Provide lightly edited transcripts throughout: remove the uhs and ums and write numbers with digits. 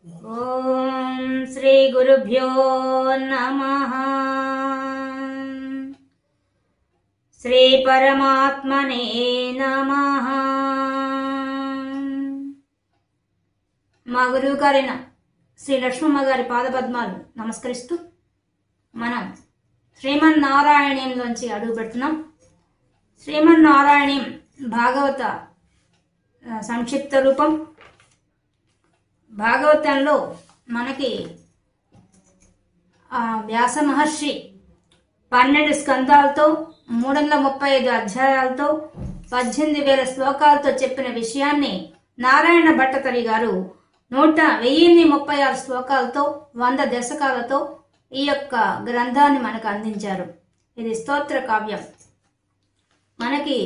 ఓం శ్రీ గురుభ్యో నమః. శ్రీ పరమాత్మనే నమః. మా గురువు గారైన శ్రీ లక్ష్మమ్మ గారి పాదపద్మాలు నమస్కరిస్తూ మనం శ్రీమన్నారాయణీయంలోంచి అడుగు పెడుతున్నాం. శ్రీమన్నారాయణీయం భాగవత సంక్షిప్త రూపం. భాగవతంలో మనకి వ్యాస మహర్షి 12 స్కందాలతో 335 అధ్యాయాలతో 18,000 శ్లోకాలతో చెప్పిన విషయాన్ని నారాయణ భట్టతిరి గారు 1036 శ్లోకాలతో 100 దశకాలతో ఈ యొక్క గ్రంథాన్ని మనకు అందించారు. ఇది స్తోత్ర కావ్యం. మనకి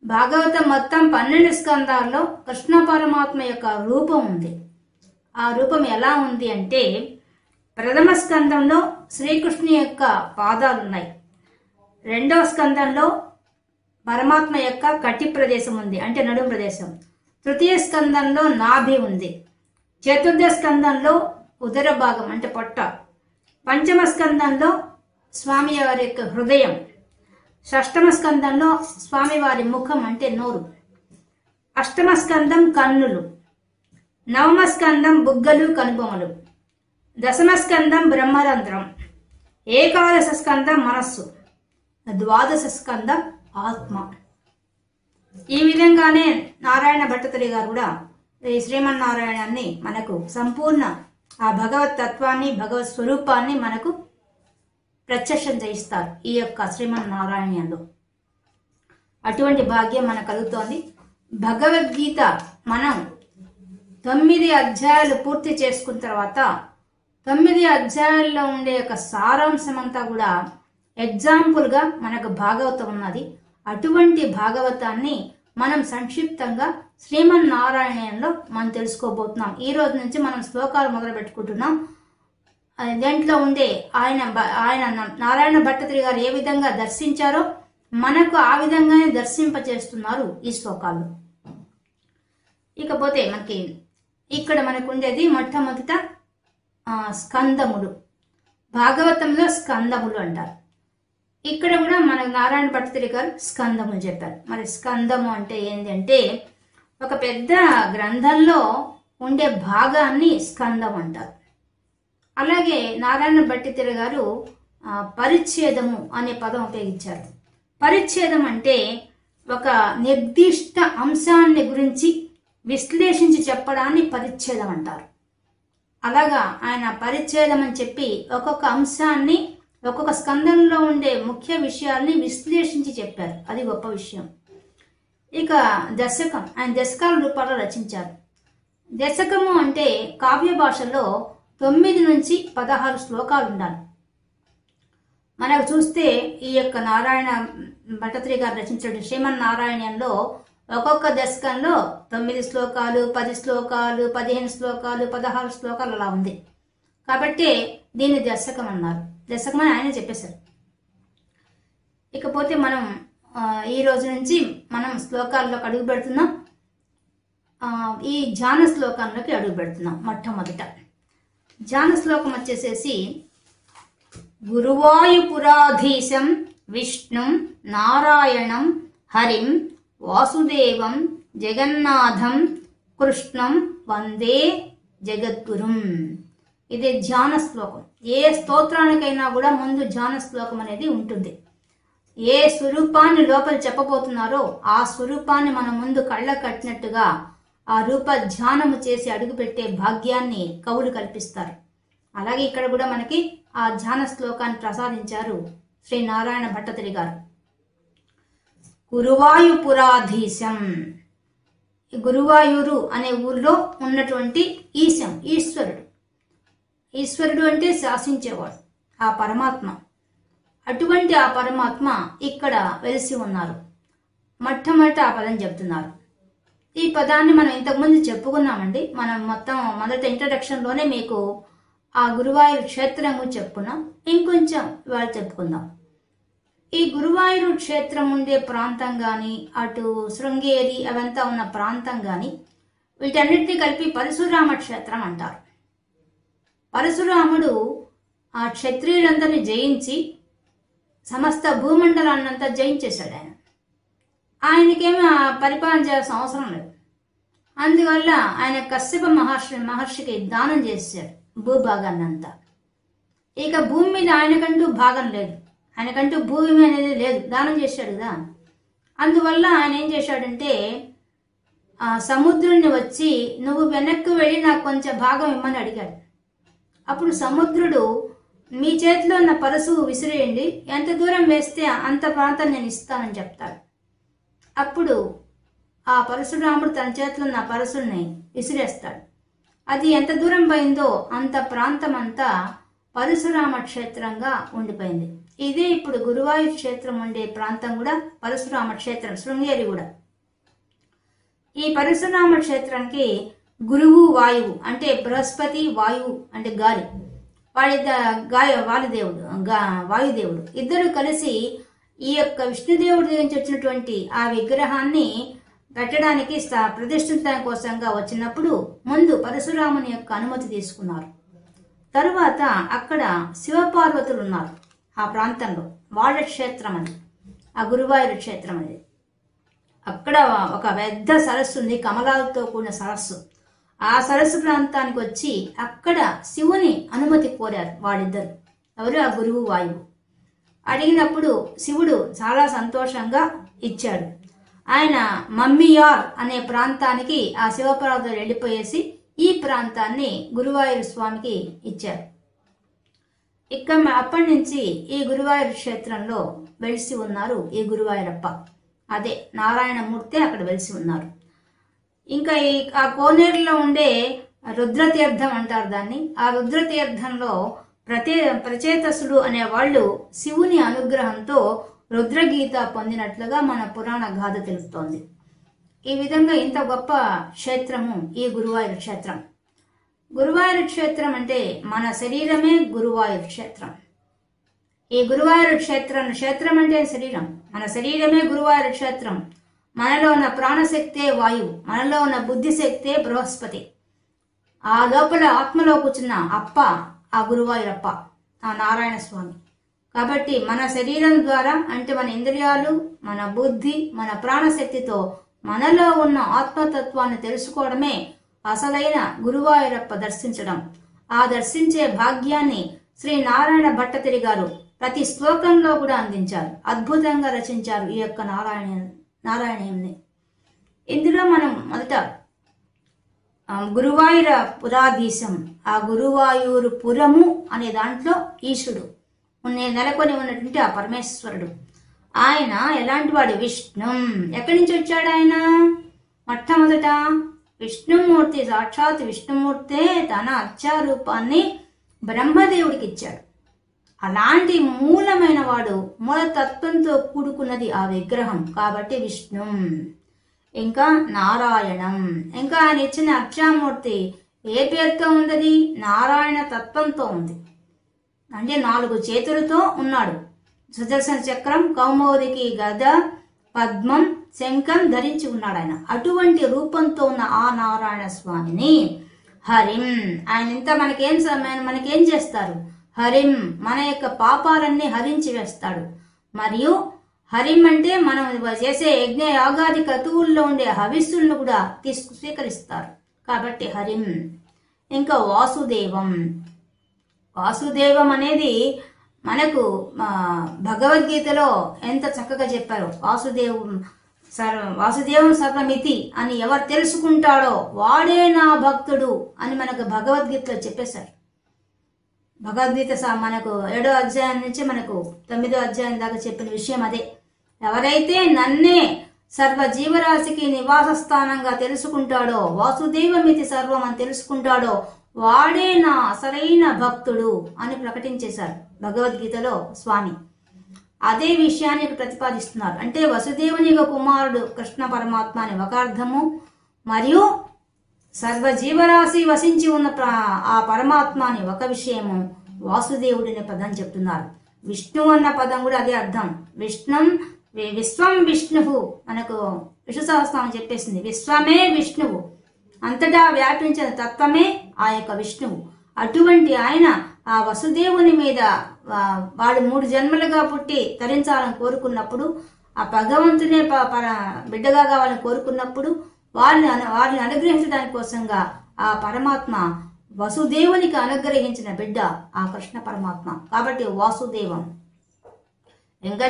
భాగవతం మొత్తం 12 స్కందాల్లో కృష్ణ పరమాత్మ యొక్క రూపం ఉంది. ఆ రూపం ఎలా ఉంది అంటే, ప్రథమ స్కందంలో శ్రీకృష్ణు యొక్క పాదాలున్నాయి. రెండవ స్కందంలో పరమాత్మ యొక్క కటి ప్రదేశం ఉంది, అంటే నడుము ప్రదేశం. తృతీయ స్కందంలో నాభి ఉంది. చతుర్థ స్కందంలో ఉదర భాగం అంటే పొట్ట. పంచమ స్కందంలో స్వామివారి యొక్క హృదయం. షష్టమ స్కందంలో స్వామివారి ముఖం అంటే నోరు. అష్టమ స్కందం కన్నులు. నవమ స్కందం బుగ్గలు కనుబొమలు. దశమ స్కందం బ్రహ్మరంధ్రం. ఏకాదశ స్కందం మనస్సు. ద్వాదశ స్కందం ఆత్మ. ఈ విధంగానే నారాయణ భట్టతిరి గారు కూడా ఈ శ్రీమన్నారాయణాన్ని మనకు సంపూర్ణ ఆ భగవత్ తత్వాన్ని, భగవత్ స్వరూపాన్ని మనకు ప్రత్యక్షం చేయిస్తారు ఈ యొక్క శ్రీమన్నారాయణంలో. అటువంటి భాగ్యం మనకు కలుగుతోంది. భగవద్గీత మనం 9 అధ్యాయాలు పూర్తి చేసుకున్న తర్వాత 9 అధ్యాయాల్లో ఉండే యొక్క సారాంశం అంతా కూడా ఎగ్జాంపుల్గా మనకు భాగవతం ఉన్నది. అటువంటి భాగవతాన్ని మనం సంక్షిప్తంగా శ్రీమన్నారాయణంలో మనం తెలుసుకోబోతున్నాం. ఈ రోజు నుంచి మనం శ్లోకాలు మొదలు పెట్టుకుంటున్నాం. దాంట్లో ఉండే ఆయన నారాయణ భట్టతిరి గారు ఏ విధంగా దర్శించారో మనకు ఆ విధంగానే దర్శింపచేస్తున్నారు ఈ శ్లోకాలు. ఇకపోతే ఇక్కడ మనకు ఉండేది మొట్టమొదట స్కందములు. భాగవతంలో స్కందములు అంటారు. ఇక్కడ కూడా మన నారాయణ భట్టతిరి గారు స్కందములు చెప్పారు. మరి స్కందము అంటే ఏంటి అంటే, ఒక పెద్ద గ్రంథంలో ఉండే భాగాన్ని స్కందం అంటారు. అలాగే నారాయణ భట్టతిరి గారు పరిచ్ఛేదము అనే పదం ఉపయోగించారు. పరిచ్ఛేదం అంటే ఒక నిర్దిష్ట అంశాన్ని గురించి విశ్లేషించి చెప్పడాన్ని పరిచ్ఛేదం అంటారు. అలాగా ఆయన పరిచ్ఛేదం అని చెప్పి ఒక్కొక్క అంశాన్ని, ఒక్కొక్క స్కందంలో ఉండే ముఖ్య విషయాల్ని విశ్లేషించి చెప్పారు. అది గొప్ప విషయం. ఇక దశకం, ఆయన దశకాల రూపాల్లో రచించారు. దశకము అంటే కావ్య భాషలో 9 నుంచి 16 శ్లోకాలు ఉండాలి. మనకు చూస్తే ఈ యొక్క నారాయణ భట్టతిరి గారు రచించిన శ్రీమన్నారాయణంలో ఒక్కొక్క దశకంలో 9 శ్లోకాలు, 10 శ్లోకాలు, 15 శ్లోకాలు, 16 శ్లోకాలు అలా ఉంది. కాబట్టి దీన్ని దశకం అన్నారు. దశకం అని ఆయన చెప్పేశారు. ఇకపోతే మనం ఈ రోజు నుంచి మనం శ్లోకాల్లోకి అడుగు పెడుతున్నాం. ఈ ధ్యాన శ్లోకాల్లోకి అడుగు పెడుతున్నాం. మొట్టమొదట ధ్యాన శ్లోకం వచ్చేసేసి, గురువాయుపురాధీశం విష్ణుం నారాయణం హరిం వాసుదేవం జగన్నాథం కృష్ణం వందే జగద్గురుం. ఇది ధ్యాన శ్లోకం. ఏ స్తోత్రానికైనా కూడా ముందు ధ్యాన శ్లోకం అనేది ఉంటుంది. ఏ స్వరూపాన్ని లోపల చెప్పబోతున్నారో ఆ స్వరూపాన్ని మనం ముందు కళ్ళ కట్టినట్టుగా ఆ రూప ధ్యానము చేసి అడుగుపెట్టే భాగ్యాన్ని కవులు కల్పిస్తారు. అలాగే ఇక్కడ కూడా మనకి ఆ ధ్యాన శ్లోకాన్ని ప్రసాదించారు శ్రీ నారాయణ భట్టతిరి గారు. గురువాయుపురాధీశం, గురువాయూరు అనే ఊర్లో ఉన్నటువంటి ఈశం, ఈశ్వరుడు అంటే శాసించేవాడు, ఆ పరమాత్మ. అటువంటి ఆ పరమాత్మ ఇక్కడ వెలిసి ఉన్నారు. మొట్టమొదట ఆ పదం చెప్తున్నారు. ఈ పదాన్ని మనం ఇంతకుముందు చెప్పుకున్నామండి. మనం మొత్తం మొదట ఇంట్రడక్షన్లోనే మీకు ఆ గురువాయూరు క్షేత్రం గురించి చెప్పుకున్నాం. ఇంకొంచెం ఇవాళ చెప్పుకుందాం. ఈ గురువాయూరు క్షేత్రం ఉండే ప్రాంతం గాని, అటు శృంగేరి అవంతా ఉన్న ప్రాంతం గాని వీటన్నిటినీ కలిపి పరశురామ క్షేత్రం అంటారు. పరశురాముడు ఆ క్షత్రియులందరినీ జయించి సమస్త భూమండలాన్నంతా జయించేశాడు. ఆయనకేమీ పరిపాలన చేయాల్సిన అవసరం లేదు. అందువల్ల ఆయన కశ్యప మహర్షికి దానం చేశాడు భూభాగాన్నంతా. ఇక భూమి మీద ఆయనకంటూ భాగం లేదు, ఆయనకంటూ భూమి అనేది లేదు, దానం చేశాడు కదా. అందువల్ల ఆయన ఏం చేశాడంటే ఆ సముద్రుడిని వచ్చి నువ్వు వెనక్కి వెళ్ళి నాకు కొంచెం భాగం ఇమ్మని అడిగాడు. అప్పుడు సముద్రుడు మీ చేతిలో ఉన్న పరసు విసిరేయండి, ఎంత దూరం వేస్తే అంత ప్రాంతం నేను ఇస్తానని చెప్తాడు. అప్పుడు ఆ పరశురాముడు తన చేతిలో ఉన్న పరసుని విసిరేస్తాడు. అది ఎంత దూరం పోయిందో అంత ప్రాంతం అంతా పరశురామ క్షేత్రంగా ఉండిపోయింది. ఇదే ఇప్పుడు గురువాయూర్ క్షేత్రం ఉండే ప్రాంతం కూడా పరశురామ క్షేత్రం, శృంగేరి కూడా. ఈ పరశురామ క్షేత్రానికి గురువు వాయువు అంటే బృహస్పతి, వాయువు అంటే గాలి, వాయుదేవుడు ఇద్దరు కలిసి ఈ యొక్క విష్ణుదేవుడి నుంచి వచ్చినటువంటి ఆ విగ్రహాన్ని పెట్టడానికి ప్రతిష్ఠించడం కోసంగా వచ్చినప్పుడు ముందు పరశురాముని యొక్క అనుమతి తీసుకున్నారు. తరువాత అక్కడ శివపార్వతులు ఉన్నారు ఆ ప్రాంతంలో. వాళ్ళ క్షేత్రం అని ఆ గురువాయూరు క్షేత్రం అనేది. అక్కడ ఒక పెద్ద సరస్సు ఉంది, కమలాలతో కూడిన సరస్సు. ఆ సరస్సు ప్రాంతానికి వచ్చి అక్కడ శివుని అనుమతి కోరారు వాళ్ళిద్దరు. ఎవరు? ఆ గురువు వాయువు. అడిగినప్పుడు శివుడు చాలా సంతోషంగా ఇచ్చాడు. ఆయన మమ్మియార్ అనే ప్రాంతానికి ఆ శివపార్వతులు వెళ్ళిపోయేసి ఈ ప్రాంతాన్ని గురువాయూరు స్వామికి ఇచ్చారు. అప్పటి నుంచి ఈ గురువాయూరు క్షేత్రంలో వెలిసి ఉన్నారు ఈ గురువాయూరప్ప. అదే నారాయణమూర్తి అక్కడ వెలిసి ఉన్నారు. ఇంకా ఆ కోనేరులో ఉండే రుద్రతీర్థం అంటారు దాన్ని. ఆ రుద్రతీర్థంలో ప్రచేతసుడు అనే వాళ్ళు శివుని అనుగ్రహంతో రుద్రగీత పొందినట్లుగా మన పురాణ గాథ తెలుస్తోంది. ఈ విధంగా ఇంత గొప్ప క్షేత్రము ఈ గురువాయూరు క్షేత్రం. గురువాయూరు క్షేత్రం అంటే మన శరీరమే గురువాయూరు క్షేత్రం. ఈ గురువాయూరు క్షేత్రం అంటే శరీరం, మన శరీరమే గురువాయూరు క్షేత్రం. మనలో ఉన్న ప్రాణశక్తే వాయువు, మనలో ఉన్న బుద్ధిశక్తే బృహస్పతి. ఆ లోపల ఆత్మలో కూర్చున్న అప్ప ఆ గురువాయూరప్ప, ఆ నారాయణ స్వామి. కాబట్టి మన శరీరం ద్వారా అంటే మన ఇంద్రియాలు, మన బుద్ధి, మన ప్రాణశక్తితో మనలో ఉన్న ఆత్మతత్వాన్ని తెలుసుకోవడమే అసలైన గురువాయూరప్ప దర్శించడం. ఆ దర్శించే భాగ్యాన్ని శ్రీ నారాయణ భట్టతిరి గారు ప్రతి శ్లోకంలో కూడా అందించారు. అద్భుతంగా రచించారు ఈ యొక్క నారాయణీయుని. ఇందులో మనం మొదట గురువాయూర పురాధీశం, ఆ గురువాయూరు పురము అనే దాంట్లో ఈశుడు నెలకొని ఉన్నటువంటి ఆ పరమేశ్వరుడు. ఆయన ఎలాంటి వాడు? విష్ణు. ఎక్కడి నుంచి వచ్చాడు ఆయన? మొట్టమొదట విష్ణుమూర్తి, సాక్షాత్ విష్ణుమూర్తే తన అర్చారూపాన్ని బ్రహ్మదేవుడికి ఇచ్చాడు. అలాంటి మూలమైన వాడు, మూలతత్వంతో కూడుకున్నది ఆ విగ్రహం. కాబట్టి విష్ణు. ఇంకా నారాయణం. ఇంకా ఆయన ఇచ్చిన అర్చామూర్తి ఏ పేరుతో ఉన్నది? నారాయణ తత్వంతో ఉంది. అంటే 4 చేతులతో ఉన్నాడు. సుదర్శన చక్రం, కౌమోదికి గద, పద్మం, శంఖం ధరించి ఉన్నాడు ఆయన. అటువంటి రూపంతో ఉన్న ఆ నారాయణ స్వామిని హరిం. ఆయన ఇంత మనకేం చేస్తారు? హరిం, మన యొక్క పాపాలన్నీ హరించి వేస్తాడు. మరియు హరిం అంటే మనం చేసే యజ్ఞ యాగాది క్రతువుల్లో ఉండే హవిస్సులను కూడా స్వీకరిస్తారు. కాబట్టి హరిం. ఇంకా వాసుదేవం. వాసుదేవం అనేది మనకు భగవద్గీతలో ఎంత చక్కగా చెప్పారు. వాసుదేవం సర్వమితి అని ఎవరు తెలుసుకుంటాడో వాడే నా భక్తుడు అని మనకు భగవద్గీతలో చెప్పేశారు. భగవద్గీత మనకు 7వ అధ్యాయం నుంచి మనకు 9వ అధ్యాయం దాకా చెప్పిన విషయం అదే. ఎవరైతే నన్నే సర్వ జీవరాశికి నివాస స్థానంగా తెలుసుకుంటాడో, వాసుదేవమితి సర్వం అని తెలుసుకుంటాడో వాడే నా అసలైన భక్తుడు అని ప్రకటించేశారు భగవద్గీతలో స్వామి. అదే విషయాన్ని ప్రతిపాదిస్తున్నారు. అంటే వసుదేవుని కుమారుడు కృష్ణ పరమాత్మ అని ఒక అర్థము, మరియు సర్వ జీవరాశి వసించి ఉన్న ఆ పరమాత్మ అని ఒక విషయము, వాసుదేవుడిని పదం చెప్తున్నారు. విష్ణు అన్న పదం కూడా అదే అర్థం. విశ్వం విష్ణువు మనకు విష్ణు సహస్రనామం చెప్పేసింది. విశ్వమే విష్ణువు అంతటా వ్యాపించిన తత్వమే ఆ యొక్క విష్ణువు. అటువంటి ఆయన ఆ వసుదేవుని మీద వాడు 3 జన్మలుగా పుట్టి తరించాలని కోరుకున్నప్పుడు, ఆ భగవంతునే బిడ్డగా కావాలని కోరుకున్నప్పుడు వారిని అనుగ్రహించడానికి కోసంగా ఆ పరమాత్మ వసుదేవునికి అనుగ్రహించిన బిడ్డ ఆ కృష్ణ పరమాత్మ. కాబట్టి వాసుదేవం. ఇంకా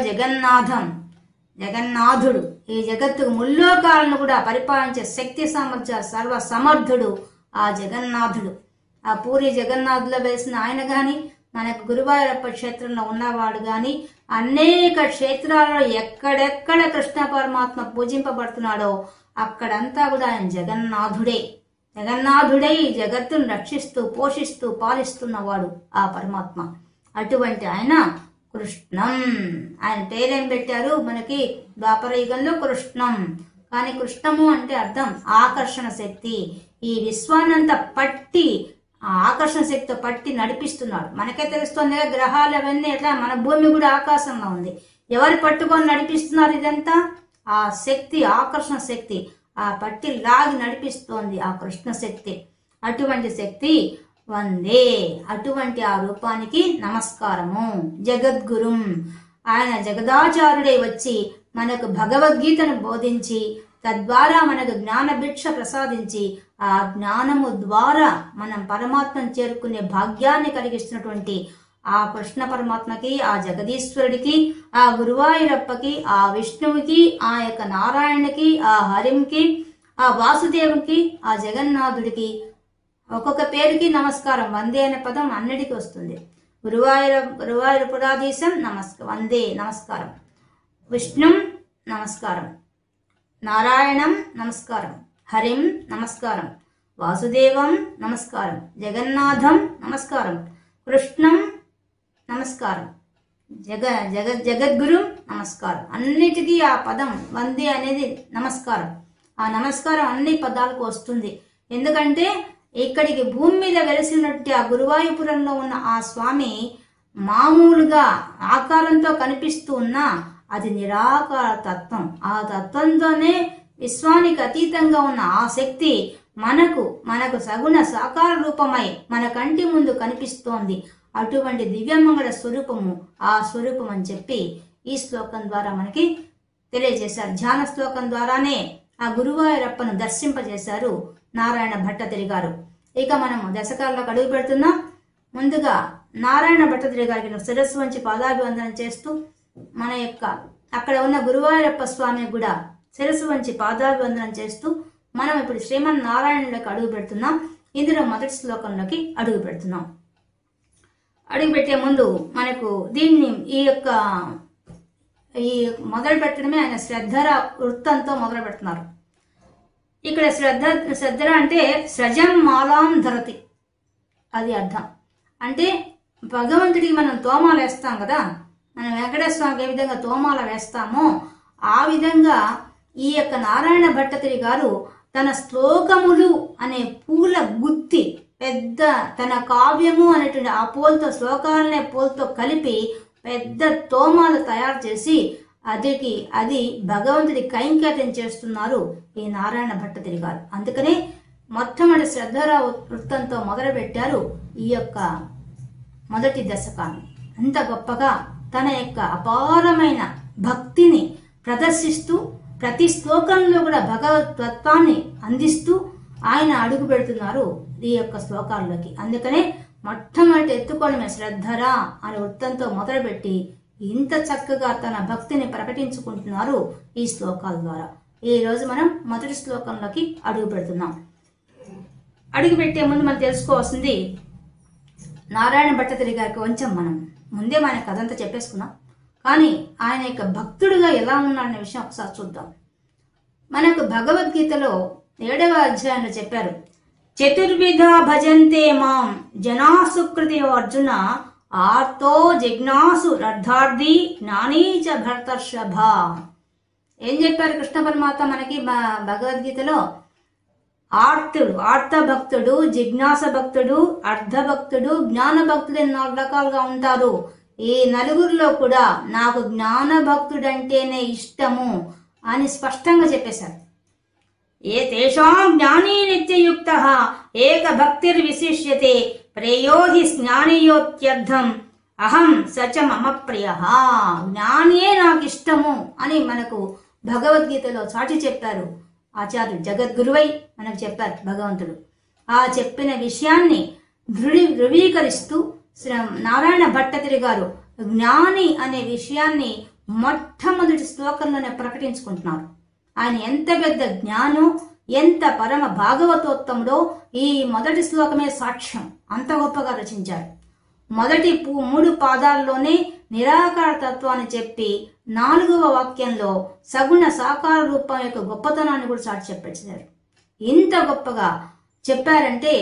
జగన్నాథుడు, ఈ జగత్తుకు ముల్లోకాలను కూడా పరిపాలించే శక్తి సామర్థ్య సర్వ సమర్థుడు ఆ జగన్నాథుడు. ఆ పూరి జగన్నాథులో వేసిన ఆయన గాని, మనకు గురువాయూరప్ప క్షేత్రంలో ఉన్నవాడు గాని, అనేక క్షేత్రాలలో ఎక్కడెక్కడ కృష్ణ పరమాత్మ పూజింపబడుతున్నాడో అక్కడంతా కూడా ఆయన జగన్నాథుడై జగత్తును రక్షిస్తూ పోషిస్తూ పాలిస్తున్నవాడు ఆ పరమాత్మ. అటువంటి ఆయన కృష్ణం. ఆయన పేరేం పెట్టారు మనకి ద్వాపర యుగంలో కృష్ణం. కానీ కృష్ణము అంటే అర్థం ఆకర్షణ శక్తి. ఈ విశ్వాన్నంతా పట్టి ఆకర్షణ శక్తితో పట్టి నడిపిస్తున్నాడు. మనకే తెలుస్తుంది గ్రహాలు అవన్నీ ఎట్లా, మన భూమి కూడా ఆకాశంలో ఉంది. ఎవరు పట్టుకొని నడిపిస్తున్నారు ఇదంతా? ఆ శక్తి, ఆకర్షణ శక్తి ఆ పట్టి లాగి నడిపిస్తోంది ఆ కృష్ణ శక్తి. అటువంటి శక్తి వందే. అటువంటి ఆ రూపానికి నమస్కారము. జగద్గురుం, ఆయన జగదాచార్యుడై వచ్చి మనకు భగవద్గీతను బోధించి తద్వారా మనకు జ్ఞాన భిక్ష ప్రసాదించి ఆ జ్ఞానము ద్వారా మనం పరమాత్మను చేరుకునే భాగ్యాన్ని కలిగిస్తున్నటువంటి ఆ కృష్ణ పరమాత్మకి, ఆ జగదీశ్వరుడికి, ఆ గురువాయూరప్పకి, ఆ విష్ణువుకి, ఆ యొక్క నారాయణకి, ఆ హరింకి, ఆ వాసుదేవుకి, ఆ జగన్నాథుడికి ఒక్కొక్క పేరుకి నమస్కారం. వందే అనే పదం అన్నిటికీ వస్తుంది. గురువాయూరపురాధీశం వందే నమస్కారం, విష్ణుం నమస్కారం, నారాయణం నమస్కారం, హరిం నమస్కారం, వాసుదేవం నమస్కారం, జగన్నాథం నమస్కారం, కృష్ణం నమస్కారం, జగద్గురు నమస్కారం. అన్నిటికీ ఆ పదం వందే అనేది నమస్కారం. ఆ నమస్కారం అన్ని పదాలకు వస్తుంది. ఎందుకంటే ఇక్కడికి భూమి మీద వెలిసినట్టు ఆ గురువాయూపురంలో ఉన్న ఆ స్వామి మామూలుగా ఆకారంతో కనిపిస్తూ ఉన్నా అది నిరాకార తత్వం. ఆ తత్వంతోనే విశ్వానికి అతీతంగా ఉన్న ఆ శక్తి మనకు సగుణ సాకార రూపమై మన కంటి ముందు కనిపిస్తోంది. అటువంటి దివ్యమంగళ స్వరూపము ఆ స్వరూపం అని చెప్పి ఈ శ్లోకం ద్వారా మనకి తెలియజేశారు. ధ్యాన శ్లోకం ద్వారానే ఆ గురువాయూరప్పను దర్శింపజేశారు నారాయణ భట్టతిరి గారు. ఇక మనము దశకాల్లోకి అడుగు పెడుతున్నాం. ముందుగా నారాయణ భట్టతిరి గారికి శిరస్సు వంచి పాదాభివందనం చేస్తూ మన యొక్క అక్కడ ఉన్న గురువాయూరప్ప స్వామికి కూడా శిరస్సు వంచి పాదాభివందనం చేస్తూ మనం ఇప్పుడు శ్రీమన్నారాయణులకు అడుగు పెడుతున్నాం. ఇందులో మొదటి శ్లోకంలోకి అడుగు పెడుతున్నాం. అడుగు పెట్టే ముందు మనకు దీన్ని ఈ మొదలు పెట్టడమే ఆయన శ్రద్ధర వృత్తంతో మొదలు పెడుతున్నారు. ఇక్కడ శ్రద్ధర అంటే సృజం మాలాం ధరతి, అది అర్థం. అంటే భగవంతుడికి మనం తోమాలు వేస్తాం కదా, మనం వెంకటేశ్వర స్వామికి ఏ విధంగా తోమాల వేస్తామో ఆ విధంగా ఈ యొక్క నారాయణ భట్టతిరి గారు తన శ్లోకములు అనే పూల గుత్తి పెద్ద తన కావ్యము అనేటువంటి ఆ పూలతో శ్లోకాలనే పూలతో కలిపి పెద్ద తోమాలు తయారు చేసి అది భగవంతుడి కైంకర్యం చేస్తున్నారు ఈ నారాయణ భట్టతిరి గారు. అందుకనే మొట్టమొదటి శ్రద్ధరా వృత్తంతో మొదలు పెట్టారు ఈ యొక్క మొదటి దశకాన్ని. అంత గొప్పగా తన యొక్క అపారమైన భక్తిని ప్రదర్శిస్తూ ప్రతి శ్లోకంలో కూడా భగవతత్వాన్ని అందిస్తూ ఆయన అడుగు పెడుతున్నారు ఈ యొక్క శ్లోకాల్లోకి. అందుకనే మొట్టమొదటి ఎత్తుకోవడమే శ్రద్ధరా అనే వృత్తంతో మొదలుపెట్టి ఇంత చక్కగా తన భక్తిని ప్రకటించుకుంటున్నారు ఈ శ్లోకాల ద్వారా. ఈ రోజు మనం మొదటి శ్లోకంలోకి అడుగు పెడుతున్నాం. అడుగు పెట్టే ముందు మనం తెలుసుకోవాల్సింది నారాయణ భట్టతిరి గారికి కొంచెం మనం ముందే మన కథంతా చెప్పేసుకున్నాం. కానీ ఆయన యొక్క భక్తుడిగా ఎలా ఉన్నాడనే విషయం ఒకసారి చూద్దాం. మనకు భగవద్గీతలో 7వ అధ్యాయంలో చెప్పారు, చతుర్విధ భజంతే మాం జనాసుకృతి అర్జున ఆర్తో జిజ్ఞాసు రర్థార్థి జ్ఞానీ చ భర్తర్షభ. ఏం చెప్పారు కృష్ణ పరమాత్మ మనకి భగవద్గీతలో? ఆర్త భక్తుడు, జిజ్ఞాస భక్తుడు, అర్ధ భక్తుడు, జ్ఞాన భక్తుడు 4 రకాలుగా ఉంటారు. ఈ నలుగురిలో కూడా నాకు జ్ఞాన భక్తుడంటేనే ఇష్టము అని స్పష్టంగా చెప్పేశారు. ఏ తేషాం జ్ఞానీ నిత్యయుక్తః ఏక భక్తిర్విశిష్యతే ప్రేయోహి జ్ఞానియోత్యర్థం అహం సచ మమ ప్రియః. జ్ఞానియే నాకు ఇష్టము అని మనకు భగవద్గీతలో చాటి చెప్పారు ఆచార్యులు. జగద్గురువై మనకు చెప్పారు భగవంతుడు. ఆ చెప్పిన విషయాన్ని ధృవీకరిస్తూ నారాయణ భట్టతిరి గారు జ్ఞాని అనే విషయాన్ని మొట్టమొదటి శ్లోకంలోనే ప్రకటించుకుంటున్నారు. ఆయన ఎంత పెద్ద జ్ఞానం, ఎంత పరమ భాగవతోత్తముడో ఈ మొదటి శ్లోకమే సాక్ష్యం. అంత గొప్పగా రచించారు. మొదటి 3 పాదాల్లోనే నిరాకార తత్వాన్ని చెప్పి 4వ వాక్యంలో సగుణ సాకార రూపం యొక్క గొప్పతనాన్ని కూడా చాటి చెప్పేశారు. ఇంత గొప్పగా చెప్పారంటే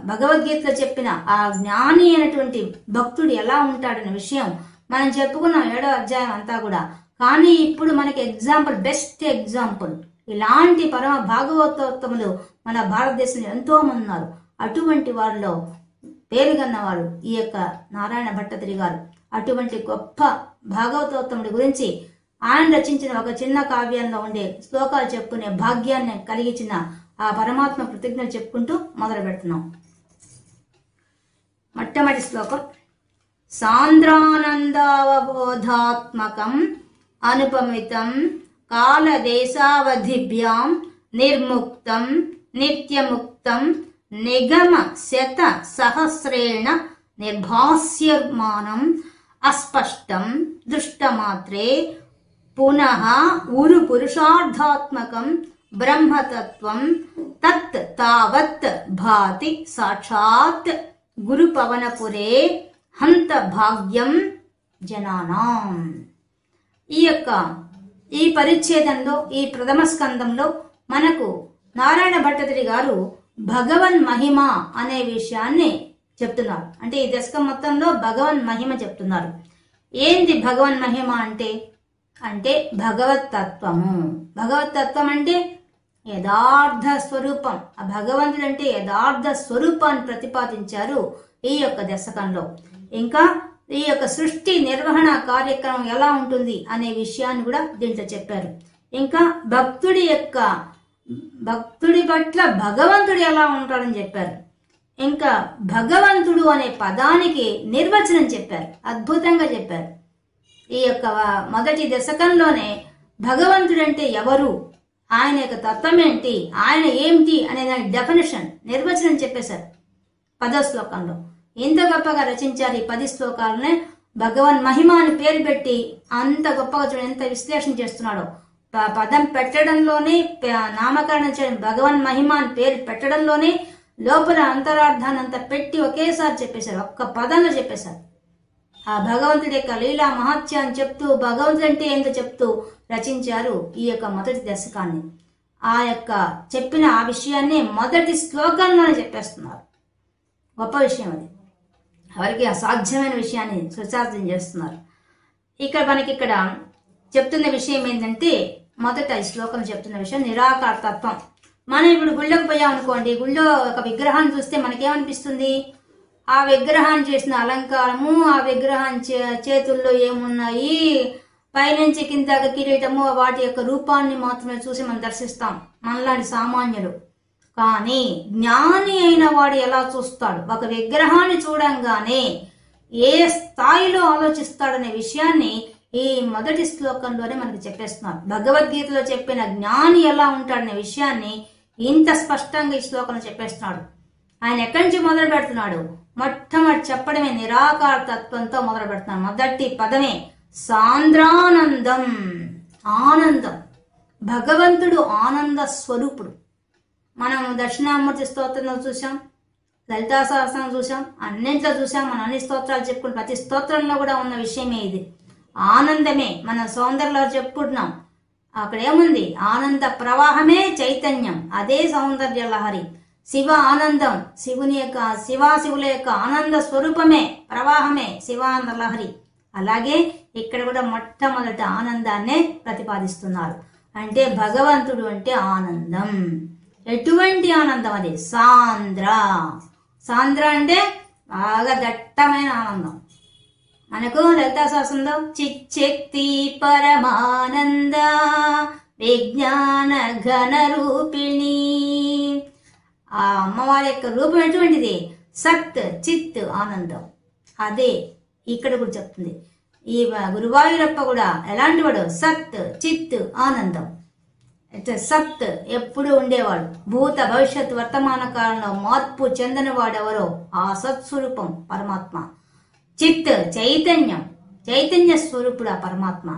భగవద్గీతలో చెప్పిన ఆ జ్ఞాని అయినటువంటి భక్తుడు ఎలా ఉంటాడనే విషయం మనం చెప్పుకున్నాం 7వ అధ్యాయం అంతా కూడా. కానీ ఇప్పుడు మనకి ఎగ్జాంపుల్, బెస్ట్ ఎగ్జాంపుల్, ఇలాంటి పరమ భాగవతోత్తములు మన భారతదేశంలో ఎంతో మంది ఉన్నారు. అటువంటి వారిలో పేరుగన్నవారు ఈ యొక్క నారాయణ భట్టతిరి గారు. అటువంటి గొప్ప భాగవతోత్తముడి గురించి ఆయన రచించిన ఒక చిన్న కావ్యంలో ఉండే శ్లోకాలు చెప్పుకునే భాగ్యాన్ని కలిగించిన ఆ పరమాత్మ కృతజ్ఞతలు చెప్పుకుంటూ మొదలు పెడుతున్నాం. మొట్టమొదటి శ్లోకం. సాంద్రానందావబోధాత్మకం అనుపమితం కాలదేశావధిభ్యాం నిర్ముక్తం నిత్యముక్తం నిగమ శత సహస్రేణ నిర్భాస్యమానం అస్పష్టం దృష్టమాత్రే పునః ఉరు పురుషార్థాత్మకం బ్రహ్మతత్వం తత్ తావత్ భాతి సాక్షాత్ గురు పవనపురే హంత భాగ్యం జనానాం. ఈ పరిచ్ఛేదంలో, ఈ ప్రథమ స్కందంలో మనకు నారాయణ భట్టతిరి గారు భగవన్ మహిమ అనే విషయాన్ని చెప్తున్నారు. అంటే ఈ దశకం మొత్తంలో భగవన్ మహిమ చెప్తున్నారు. ఏంటి భగవన్ మహిమ అంటే? అంటే భగవత్ తత్వము. భగవత్ తత్వం అంటే యథార్థ స్వరూపం. ఆ భగవంతుడు అంటే యథార్థ స్వరూపాన్ని ప్రతిపాదించారు ఈ యొక్క దశకంలో. ఇంకా ఈ యొక్క సృష్టి నిర్వహణ కార్యక్రమం ఎలా ఉంటుంది అనే విషయాన్ని కూడా దీంట్లో చెప్పారు. ఇంకా భక్తుడి పట్ల భగవంతుడు ఎలా ఉంటాడని చెప్పారు. ఇంకా భగవంతుడు అనే పదానికి నిర్వచనం చెప్పారు. అద్భుతంగా చెప్పారు. ఈ యొక్క మొదటి దశకంలోనే భగవంతుడు అంటే ఎవరు, ఆయన యొక్క తత్వం ఏంటి, ఆయన ఏమిటి అనే దాని డెఫినేషన్, నిర్వచనం చెప్పేశారు 10వ శ్లోకంలో. ఎంత గొప్పగా రచించారు ఈ 10 శ్లోకాలనే. భగవన్ మహిమ అని పేరు పెట్టి అంత గొప్పగా చూడండి, ఎంత విశ్లేషణ చేస్తున్నాడో. పదం పెట్టడంలోనే, నామకరణం చేయడం, భగవన్ మహిమ అని పేరు పెట్టడంలోనే లోపల అంతరార్థాన్ని అంతా పెట్టి ఒకేసారి చెప్పేశారు. ఒక్క పదంలో చెప్పేశారు. ఆ భగవంతుడి యొక్క లీలా మహత్యాన్ని చెప్తూ, భగవంతుడు అంటే ఏంటో చెప్తూ రచించారు ఈ యొక్క మొదటి దశకాన్ని. ఆ యొక్క చెప్పిన ఆ విషయాన్ని మొదటి శ్లోకంలోనే చెప్పేస్తున్నారు. గొప్ప విషయం అది. ఎవరికి అసాధ్యమైన విషయాన్ని సుశాస్త్రం చేస్తున్నారు. మనకి ఇక్కడ చెప్తున్న విషయం ఏంటంటే, మొదట ఈ శ్లోకం చెప్తున్న విషయం నిరాకార తత్వం. మనం ఇప్పుడు గుళ్ళకు పోయాం అనుకోండి, గుళ్ళో ఒక విగ్రహాన్ని చూస్తే మనకేమనిపిస్తుంది? ఆ విగ్రహాన్ని చేసిన అలంకారము, ఆ విగ్రహం చేతుల్లో ఏమున్నాయి, పైనుంచి కింద కిరీటము, వాటి యొక్క రూపాన్ని మాత్రమే చూసి మనం దర్శిస్తాం మనలాంటి సామాన్యులు. కానీ జ్ఞాని అయిన వాడు ఎలా చూస్తాడు? ఒక విగ్రహాన్ని చూడంగానే ఏ స్థాయిలో ఆలోచిస్తాడనే విషయాన్ని ఈ మొదటి శ్లోకంలోనే మనకు చెప్పేస్తున్నారు. భగవద్గీతలో చెప్పిన జ్ఞాని ఎలా ఉంటాడనే విషయాన్ని ఇంత స్పష్టంగా ఈ శ్లోకంలో చెప్పేస్తున్నాడు. ఆయన ఎక్కడి నుంచి మొదలు పెడుతున్నాడు? మొట్టమొదటి చెప్పడమే నిరాకార తత్వంతో మొదలు పెడుతున్నాడు. మొదటి పదమే సాంద్రానందం, ఆనందం. భగవంతుడు ఆనంద స్వరూపుడు. మనం దక్షిణామూర్తి స్తోత్రంలో చూసాం, లలితా సహస్రం చూసాం, అన్నింట్లో చూసాం. మనం అన్ని స్తోత్రాలు చెప్పుకుంటాం. ప్రతి స్తోత్రంలో కూడా ఉన్న విషయమే ఇది. ఆనందమే. మన సౌందర్యంలో చెప్పుకుంటున్నాం. అక్కడ ఏముంది? ఆనంద ప్రవాహమే చైతన్యం, అదే సౌందర్య లహరి. శివ ఆనందం, శివుల యొక్క ఆనంద స్వరూపమే, ప్రవాహమే శివానంద లహరి. అలాగే ఇక్కడ కూడా మొట్టమొదట ఆనందాన్నే ప్రతిపాదిస్తున్నారు. అంటే భగవంతుడు అంటే ఆనందం. ఎటువంటి ఆనందం అది? సాంద్ర. సాంద్ర అంటే బాగా దట్టమైన ఆనందం. మనకు లలితా సహస్రంలో చిచ్చక్తి పరమానంద విజ్ఞాన ఘన రూపిణి. ఆ అమ్మవారి యొక్క రూపం ఎటువంటిది? సత్ చిత్ ఆనందం. అదే ఇక్కడ కూడా చెప్తుంది. ఈ గురువాయూరప్ప కూడా ఎలాంటి వాడు? సత్ చిత్ ఆనందం. సత్ ఎప్పుడు ఉండేవాడు. భూత భవిష్యత్ వర్తమాన కాలంలో మార్పు చెందిన వాడెవరో ఆ సత్స్వరూపం పరమాత్మ. చిత్ చైతన్యం, చైతన్య స్వరూపుడు ఆ పరమాత్మ.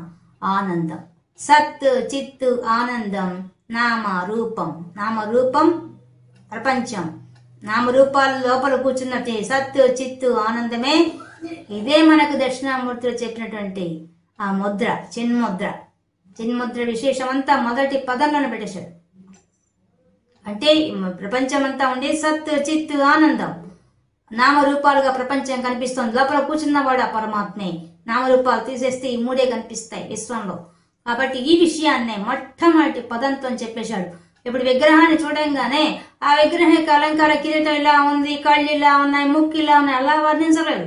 ఆనందం, సత్ చిత్ ఆనందం. నామ రూపం, నామరూపం ప్రపంచం. నామరూపాల లోపల కూర్చున్నట్టు సత్ చిత్ ఆనందమే. ఇదే మనకు దక్షిణామూర్తిలో చెప్పినటువంటి ఆ ముద్ర, చిన్ముద్ర. చిన్ముద్ర విశేషం అంతా మొదటి పదంలోనే పెట్టేశాడు. అంటే ప్రపంచమంతా ఉండే సత్ చిత్ ఆనందం. నామరూపాలుగా ప్రపంచం కనిపిస్తుంది. లోపల కూర్చున్నవాడు ఆ పరమాత్మే. నామరూపాలు తీసేస్తే ఈ మూడే కనిపిస్తాయి విశ్వంలో. కాబట్టి ఈ విషయాన్నే మొట్టమొదటి పదంతో చెప్పేశాడు. ఇప్పుడు విగ్రహాన్ని చూడంగానే ఆ విగ్రహం యొక్క అలంకార కిరీటం ఇలా ఉంది, కళ్ళు ఇలా ఉన్నాయి, ముక్కు ఇలా ఉన్నాయి, అలా వర్ణించలేదు.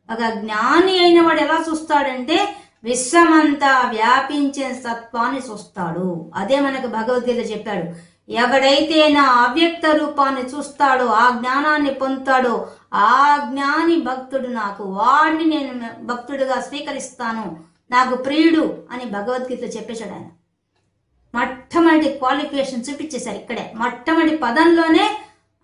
ఒక జ్ఞాని అయిన వాడు ఎలా చూస్తాడంటే విశ్వమంతా వ్యాపించిన తత్వాన్ని చూస్తాడు. అదే మనకు భగవద్గీత చెప్పాడు. ఎవడైతే నా అవ్యక్త రూపాన్ని చూస్తాడో, ఆ జ్ఞానాన్ని పొందుతాడో, ఆ జ్ఞాని భక్తుడు, నాకు వాడిని నేను భక్తుడిగా స్వీకరిస్తాను, నాకు ప్రియుడు అని భగవద్గీత చెప్పేశాడు ఆయన. మొట్టమొదటి క్వాలిఫికేషన్ చూపించేశారు ఇక్కడే. మొట్టమొదటి పదంలోనే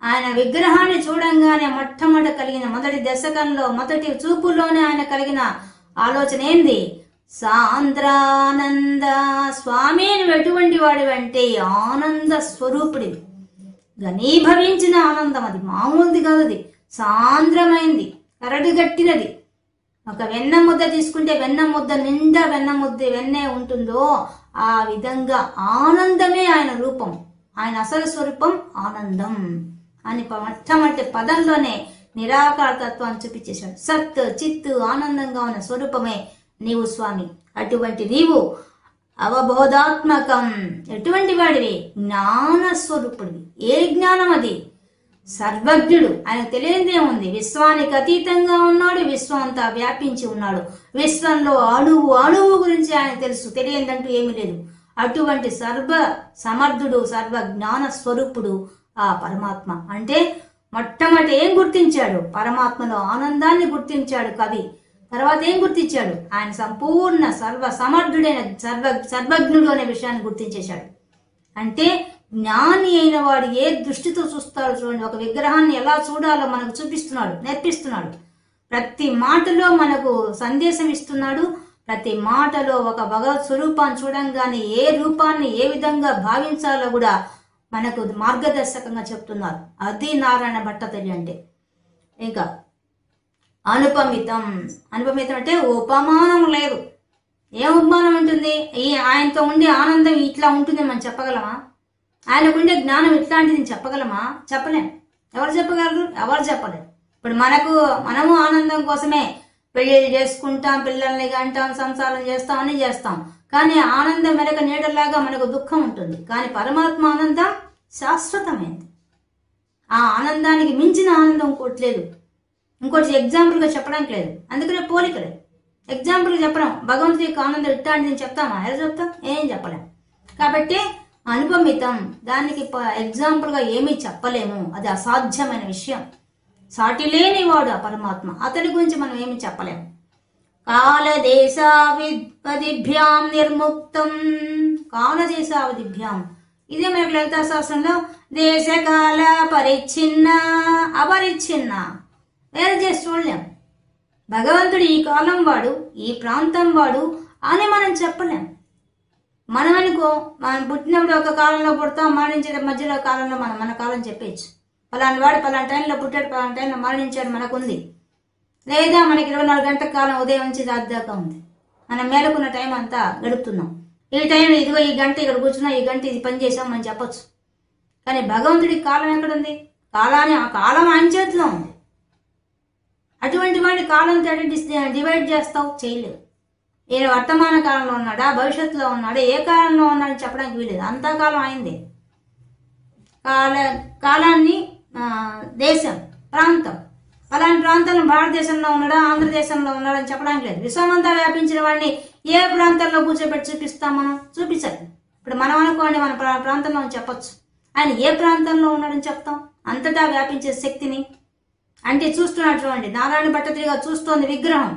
ఆయన విగ్రహాన్ని చూడంగానే మొట్టమొదటి కలిగిన మొదటి దశకంలో మొదటి చూపులోనే ఆయన కలిగిన ఆలోచన ఏంది? సాంద్రానంద. స్వామి నువ్వు ఎటువంటి వాడివంటే ఆనంద స్వరూపుడివి. ఘనీభవించిన ఆనందం, అది మామూలుది కాదు, అది సాంద్రమైంది, కరడుగట్టినది. ఒక వెన్న ముద్ద తీసుకుంటే వెన్న ముద్ద నిండా వెన్నే ఉంటుందో ఆ విధంగా ఆనందమే ఆయన రూపం. ఆయన అసలు స్వరూపం ఆనందం అని మొట్టమొదటి పదంలోనే నిరాకార తత్వాన్ని చూపించేశాడు. సత్ చిత్ ఆనందంగా ఉన్న స్వరూపమే నీవు స్వామి. అటువంటి నీవు అవబోధాత్మకం. ఎటువంటి వాడివి? జ్ఞాన స్వరూపుడివి. ఏ జ్ఞానం అది? సర్వజ్ఞుడు. ఆయన తెలియనిదేముంది? విశ్వానికి అతీతంగా ఉన్నాడు, విశ్వం అంతా వ్యాపించి ఉన్నాడు. విశ్వంలో అణువు అణువు గురించి ఆయన తెలుసు, తెలియదంటూ ఏమీ లేదు. అటువంటి సర్వ సమర్థుడు, సర్వ జ్ఞాన స్వరూపుడు ఆ పరమాత్మ. అంటే మొట్టమొదటి ఏం గుర్తించాడు? పరమాత్మలో ఆనందాన్ని గుర్తించాడు కవి. తర్వాత ఏం గుర్తించాడు? ఆయన సంపూర్ణ సర్వ సమర్థుడైన సర్వజ్ఞుడు అనే విషయాన్ని గుర్తించేశాడు. అంటే జ్ఞాని అయిన వాడు ఏ దృష్టితో చూస్తాడో చూడండి. ఒక విగ్రహాన్ని ఎలా చూడాలో మనకు చూపిస్తున్నాడు, నేర్పిస్తున్నాడు. ప్రతి మాటలో మనకు సందేశం ఇస్తున్నాడు. ప్రతి మాటలో ఒక భగవత్ స్వరూపాన్ని చూడంగానే ఏ రూపాన్ని ఏ విధంగా భావించాలో కూడా మనకు మార్గదర్శకంగా చెప్తున్నారు. అది నారాయణ భట్టతిరి అంటే. ఇంకా అనుపమితం. అనుపమితం అంటే ఉపమానం లేదు. ఏం ఉపమానం ఉంటుంది? ఈ ఆయనతో ఉండే ఆనందం ఇట్లా ఉంటుంది మనం చెప్పగలమా? ఆయనకుండే జ్ఞానం ఇట్లాంటిది చెప్పగలమా? చెప్పలేం. ఎవరు చెప్పగలరు? ఎవరు చెప్పలేరు. ఇప్పుడు మనము ఆనందం కోసమే పెళ్లిళ్ళు చేసుకుంటాం, పిల్లల్ని కంటాం, సంసారం చేస్తాం, అన్ని చేస్తాం. కానీ ఆనందం వెనక నీడలాగా మనకు దుఃఖం ఉంటుంది. కానీ పరమాత్మ ఆనందం శాశ్వతమైంది. ఆ ఆనందానికి మించిన ఆనందం ఇంకోటి లేదు. ఇంకోటి ఎగ్జాంపుల్గా చెప్పడానికి లేదు. అందుకనే పోలిక లేదు. ఎగ్జాంపుల్ చెప్పడం. భగవంతుడి యొక్క ఆనందం ఇట్లాంటిది చెప్తామా? ఎలా చెప్తాం? ఏం చెప్పలేం. కాబట్టి అనుపమితం, దానికి ఎగ్జాంపుల్గా ఏమీ చెప్పలేము. అది అసాధ్యమైన విషయం. సాటి లేని వాడు ఆ పరమాత్మ. అతడి గురించి మనం ఏమి చెప్పలేము. కాలదేశావిధిభ్యాం నిర్ముక్తం. కాలదేశావిధిభ్యాం, ఇదే మనకు లలితా శాస్త్రంలో దేశకాల పరిచ్ఛిన్న అపరిచ్ఛిన్న వేరు చేసి చూడలేం. భగవంతుడు ఈ కాలం వాడు, ఈ ప్రాంతం వాడు అని మనం చెప్పలేం. మనం అనుకో, మనం పుట్టినప్పుడు ఒక కాలంలో పుడతాం, మరణించే మధ్యలో కాలంలో మన కాలం చెప్పేయచ్చు. పలాని వాడు పలానా టైంలో పుట్టాడు, పలానా టైంలో మరణించాడు మనకుంది. లేదా మనకి 24 గంటల కాలం ఉదయం నుంచి రాత్రి దాకా ఉంది. మనం మేలుకున్న టైం అంతా గడుపుతున్నాం. ఈ టైంలో ఇదిగో ఈ గంట ఇక్కడ కూర్చున్నా, ఈ గంట ఇది పని చేసాం మనం చెప్పొచ్చు. కానీ భగవంతుడికి కాలం ఎక్కడుంది? ఆ కాలం ఆయన చేతిలో ఉంది. అటువంటి వాడి కాలంతో డివైడ్ చేస్తావు? చేయలేవు. ఈయన వర్తమాన కాలంలో ఉన్నాడా, భవిష్యత్తులో ఉన్నాడా, ఏ కాలంలో ఉన్నాడని చెప్పడానికి వీలేదు. అంతా కాలం అయిందే. కాలాన్ని దేశం, ప్రాంతం, అలాంటి ప్రాంతంలో భారతదేశంలో ఉన్నాడా, ఆంధ్రదేశంలో ఉన్నాడా అని చెప్పడానికి లేదు. విశ్వమంతా వ్యాపించిన వాడిని ఏ ప్రాంతాల్లో కూర్చోబెట్టి చూపిస్తాం మనం? చూపించాలి. ఇప్పుడు మనం అనుకోండి మన ప్రాంతంలో చెప్పొచ్చు, ఆయన ఏ ప్రాంతంలో ఉన్నాడని చెప్తాం? అంతటా వ్యాపించే శక్తిని. అంటే చూస్తున్నాడు చూడండి, నారాయణ భట్టతిరి గారు చూస్తోంది విగ్రహం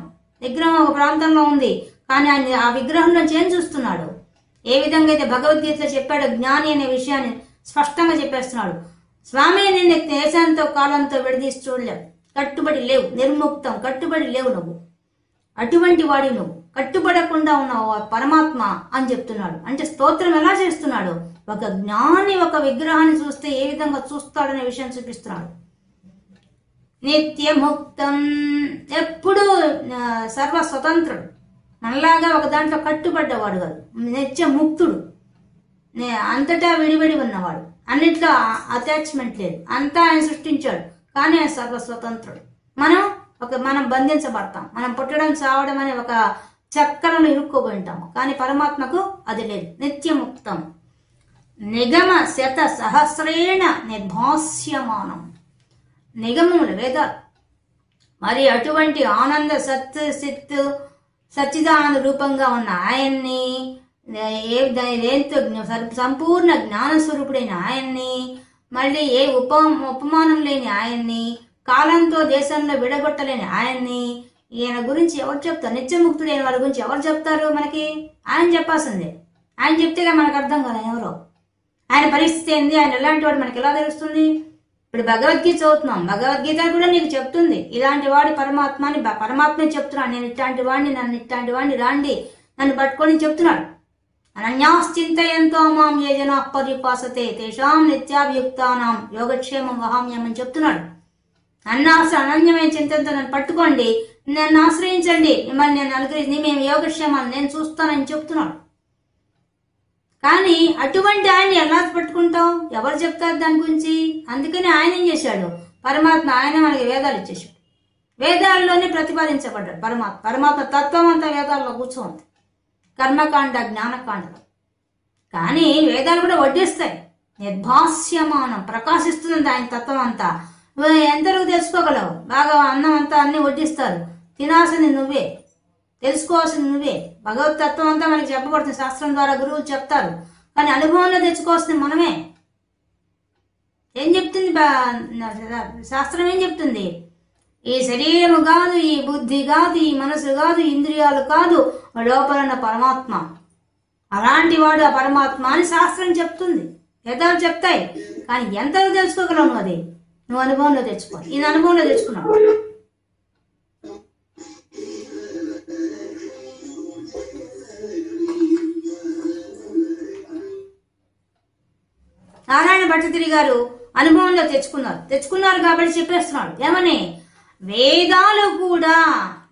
ఒక ప్రాంతంలో ఉంది, కానీ ఆయన ఆ విగ్రహంలోంచి ఏం చూస్తున్నాడు? ఏ విధంగా అయితే భగవద్గీతలో చెప్పాడో జ్ఞాని అనే విషయాన్ని స్పష్టంగా చెప్పేస్తున్నాడు. స్వామి నిన్ను దేశంతో కాలంతో విడదీసి చూడలేవు, కట్టుబడి లేవు, నిర్ముక్తం, కట్టుబడి లేవు నువ్వు, అటువంటి వాడి నువ్వు, కట్టుబడకుండా ఉన్నావు పరమాత్మ అని చెప్తున్నాడు. అంటే స్తోత్రం ఎలా చేస్తున్నాడు? ఒక జ్ఞాని ఒక విగ్రహాన్ని చూస్తే ఏ విధంగా చూస్తాడనే విషయం చూపిస్తున్నాడు. నిత్యముక్తం, ఎప్పుడు సర్వ స్వతంత్రుడు, మనలాగా ఒక దాంట్లో కట్టుబడ్డవాడు కాదు, నిత్యముక్తుడు, అంతటా విడివిడి ఉన్నవాడు, అన్నిట్లో అటాచ్మెంట్ లేదు, అంతా ఆయన సృష్టించాడు, కానీ ఆయన సర్వస్వతంత్రుడు. మనం బంధించబడతాం, మనం పుట్టడం చావడం అనే ఒక చక్రంలో ఇరుక్కోబోయి ఉంటాము, కానీ పరమాత్మకు అది లేదు. నిత్యముక్తం నిగమ శత సహస్రేణ నిర్భాస్యమానం, నిగమములు వేదాలు, మరి అటువంటి ఆనంద సత్ సిత్ సచ్చిదానంద రూపంగా ఉన్న ఆయన్ని, సంపూర్ణ జ్ఞానస్వరూపుడైన ఆయన్ని, మళ్ళీ ఏ ఉపమానం లేని ఆయన్ని, కాలంతో దేశంలో విడగొట్టలేని ఆయన్ని, ఈయన గురించి ఎవరు చెప్తారు? నిత్యముక్తుడైన వాళ్ళ గురించి ఎవరు చెప్తారు మనకి? ఆయన చెప్పాల్సిందే. ఆయన చెప్తేగా మనకు అర్థం కదా ఎవరో, ఆయన పరిస్థితి ఏంది, ఆయన ఎలాంటి వాడు మనకి ఎలా తెలుస్తుంది? ఇప్పుడు భగవద్గీత చదువుతున్నాం, భగవద్గీత కూడా నీకు చెప్తుంది ఇలాంటి వాడు పరమాత్మని, పరమాత్మే చెప్తున్నాడు, నేను ఇట్లాంటి వాడిని, నన్ను ఇట్లాంటి వాడిని రాండి నన్ను పట్టుకొని చెప్తున్నాడు. అనన్యాశ్చింతయంతో మాం ఏ జనా పర్యుపాసతే తేషాం నిత్యాభియుక్తానాం యోగక్షేమం వహామ్యం అని చెప్తున్నాడు. అనన్యమైన చింతనతో నన్ను పట్టుకోండి, నన్ను ఆశ్రయించండి, మిమ్మల్ని నేను అనుగ్రహించి మేము యోగక్షేమాన్ని నేను చూస్తానని చెప్తున్నాడు. కానీ అటువంటి ఆయన్ని ఎలా పట్టుకుంటాం? ఎవరు చెప్తారు దాని గురించి? అందుకని ఆయన ఏం చేశాడు? పరమాత్మ ఆయన మనకి వేదాలు ఇచ్చేసాడు, వేదాల్లోనే ప్రతిపాదించబడ్డాడు పరమాత్మ తత్వం అంతా వేదాల్లో కూర్చోంది, కర్మకాండ జ్ఞానకాండలో. కానీ వేదాలు కూడా వడ్డిస్తాయి, నిర్భాస్యమానం, ప్రకాశిస్తుంది ఆయన తత్వం అంతా. ఎంతవరకు తెలుసుకోగలవు? బాగా అన్నం అంతా అన్ని వడ్డిస్తారు, తినాల్సింది నువ్వే, తెలుసుకోవాల్సింది నువ్వే. భగవత్ తత్వం అంతా మనకి చెప్పబడుతుంది, శాస్త్రం ద్వారా గురువులు చెప్తారు, కానీ అనుభవంలో తెచ్చుకోవాల్సింది మనమే. ఏం చెప్తుంది శాస్త్రం? ఏం చెప్తుంది? ఈ శరీరము కాదు, ఈ బుద్ధి కాదు, ఈ మనసు కాదు, ఇంద్రియాలు కాదు, లోపలన్న పరమాత్మ, అలాంటి వాడు ఆ పరమాత్మ అని శాస్త్రం చెప్తుంది, వేదాలు చెప్తాయి. కానీ ఎంతగా తెలుసుకోగలవు నువ్వు? అది నువ్వు అనుభవంలో తెచ్చుకో. ఇది అనుభవంలో తెచ్చుకున్నావు. నారాయణ భట్టతిరి గారు అనుభవంలో తెచ్చుకున్నారు కాబట్టి చెప్పేస్తున్నాడు ఏమని? వేదాలు కూడా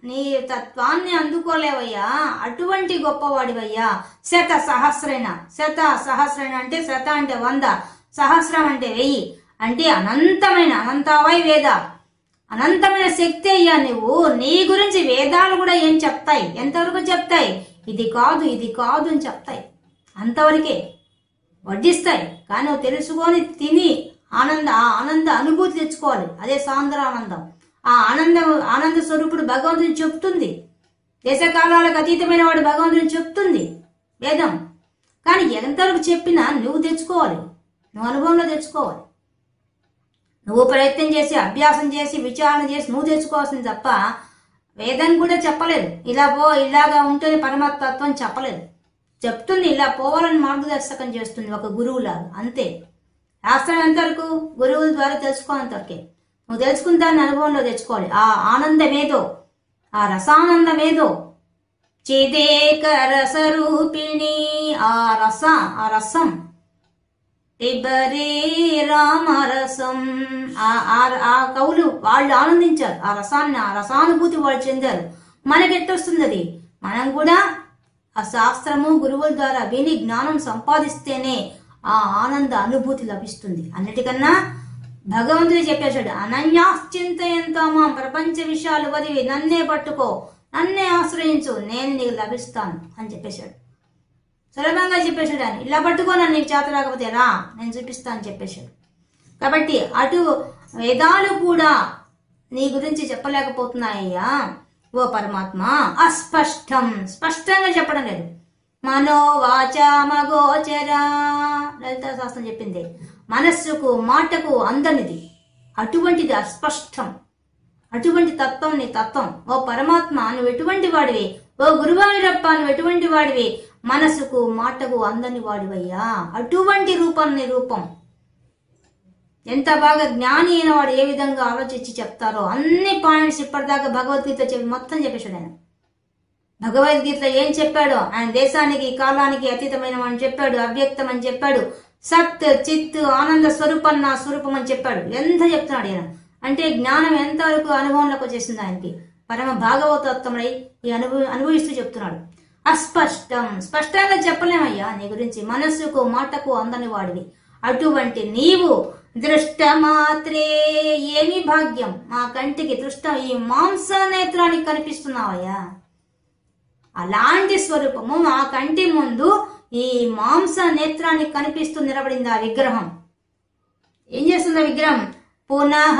నీ తత్వాన్ని అందుకోలేవయ్యా, అటువంటి గొప్పవాడివయ్యా. శత సహస్రైన అంటే శత అంటే 100, సహస్రం అంటే 1000, అంటే అనంతమై వేద, అనంతమైన శక్తి అయ్యా నువ్వు. నీ గురించి వేదాలు కూడా ఏం చెప్తాయి? ఎంతవరకు చెప్తాయి? ఇది కాదు అని చెప్తాయి, అంతవరకే వడ్డిస్తాయి. కానీ నువ్వు తెలుసుకొని తిని ఆనంద అనుభూతి తెచ్చుకోవాలి, అదే సాంద్రానందం. ఆ ఆనంద స్వరూపుడు భగవంతుని చెప్తుంది, దేశకాలాలకు అతీతమైన వాడు భగవంతుని చెప్తుంది వేదం. కానీ ఎంతవరకు చెప్పినా నువ్వు తెచ్చుకోవాలి, నువ్వు అనుభవంలో తెచ్చుకోవాలి. నువ్వు ప్రయత్నం చేసి, అభ్యాసం చేసి, విచారణ చేసి నువ్వు తెచ్చుకోవాల్సింది తప్ప వేదం కూడా చెప్పలేదు. ఇలాగా ఉంటుంది పరమాత్మత్వం చెప్పలేదు. చెప్తుంది ఇలా పోవాలని మార్గదర్శకం చేస్తుంది ఒక గురువులాగా, అంతే. శాస్త్రం ఎంతవరకు? గురువుల ద్వారా తెలుసుకోనంతవరకే. నువ్వు తెలుసుకున్న దాన్ని అనుభవంలో తెచ్చుకోవాలి. ఆ ఆనందమేదో, ఆ రసానందమేదో, చిదేక రసరూపిణి, ఆ రసం రామరసం. ఆ కవులు వాళ్ళు ఆనందించారు, ఆ రసానుభూతి వాళ్ళు చెందారు. మనకెట్టొస్తుంది అది? మనం కూడా ఆ శాస్త్రము గురువుల ద్వారా విని జ్ఞానం సంపాదిస్తేనే ఆ ఆనంద అనుభూతి లభిస్తుంది. అన్నిటికన్నా భగవంతుడు చెప్పేశాడు, అనన్యాశ్చింతయంతో మాం, ప్రపంచ విషయాలు వదివి నన్నే పట్టుకో, నన్నే ఆశ్రయించు, నేను నీకు లభిస్తాను అని చెప్పేశాడు. సులభంగా చెప్పేశాడు ఆయన. ఇలా పట్టుకో, నన్ను నీకు చేత రాకపోతే రా, నేను చూపిస్తాను చెప్పేశాడు. కాబట్టి అటు వేదాలు కూడా నీ గురించి చెప్పలేకపోతున్నాయ్యా ఓ పరమాత్మ. స్పష్టంగా చెప్పడం లేదు. మనోవాచామగోచరా. లలితా శాస్త్రం చెప్పింది మనస్సుకు మాటకు అందనిది, అటువంటిది అస్పష్టం. అటువంటి తత్వం నీ తత్వం. ఓ పరమాత్మ నువ్వు ఎటువంటి వాడివి, ఓ గురువాయూరప్ప నువ్వు ఎటువంటి వాడివి, మనసుకు మాటకు అందని వాడివయ్యా. అటువంటి రూపం నీ రూపం. ఎంత బాగా జ్ఞాని అయిన వాడు ఏ విధంగా ఆలోచించి చెప్తారో అన్ని పాయింట్స్ ఇప్పటిదాకా భగవద్గీత చెప్పి మొత్తం చెప్పేశాడు ఆయన. భగవద్గీతలో ఏం చెప్పాడో, ఆయన దేశానికి కాలానికి అతీతమైన అని చెప్పాడు, అవ్యక్తం అని చెప్పాడు, సత్ చిత్ ఆనంద స్వరూపం నా స్వరూపం అని చెప్పాడు. ఎంత చెప్తున్నాడు ఆయన అంటే జ్ఞానం ఎంతవరకు అనుభవంలోకి వచ్చేసింది ఆయనకి. పరమ భాగవతత్వమై ఈ అనుభవిస్తూ చెప్తున్నాడు. అస్పష్టం, స్పష్టంగా చెప్పలేమయ్యా నీ గురించి, మనస్సుకు మాటకు అందని వాడివి. అటువంటి నీవు దృష్ట మాత్రే ఏమి భాగ్యం, మా కంటికి దృష్టం ఈ మాంస నేత్రానికి కనిపిస్తున్నావయ్యా. అలాంటి స్వరూపము మా కంటి ముందు ఈ మాంస నేత్రానికి కనిపిస్తూ నిలబడింది ఆ విగ్రహం. ఏం చేస్తుంది ఆ విగ్రహం? పునః